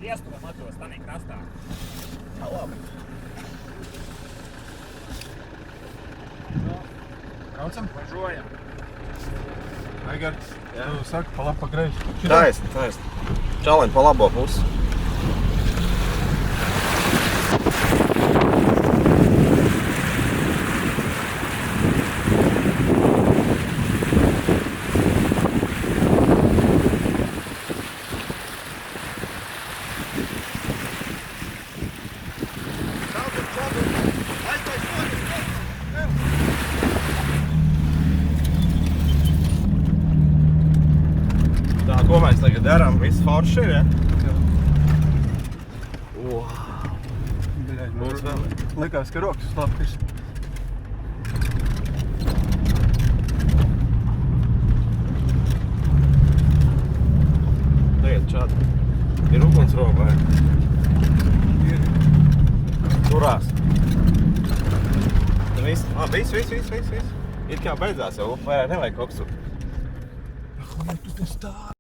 Iesturam atdos, tanī krastā. Labi. Braucam? Važojam. Aigar, tu saki, pa labi, pa greizi. Taisni. Čaliņ pa labo pusi. Tā, ko mēs tagad darām? Viss forši ir, ja? Likās, ka rokas slapkas. Tagad čādi. Ir ugunsroba, ja? Turās. Viss. It kā beidzās jau, vairāk nevajag koksu. Tu te stāvi.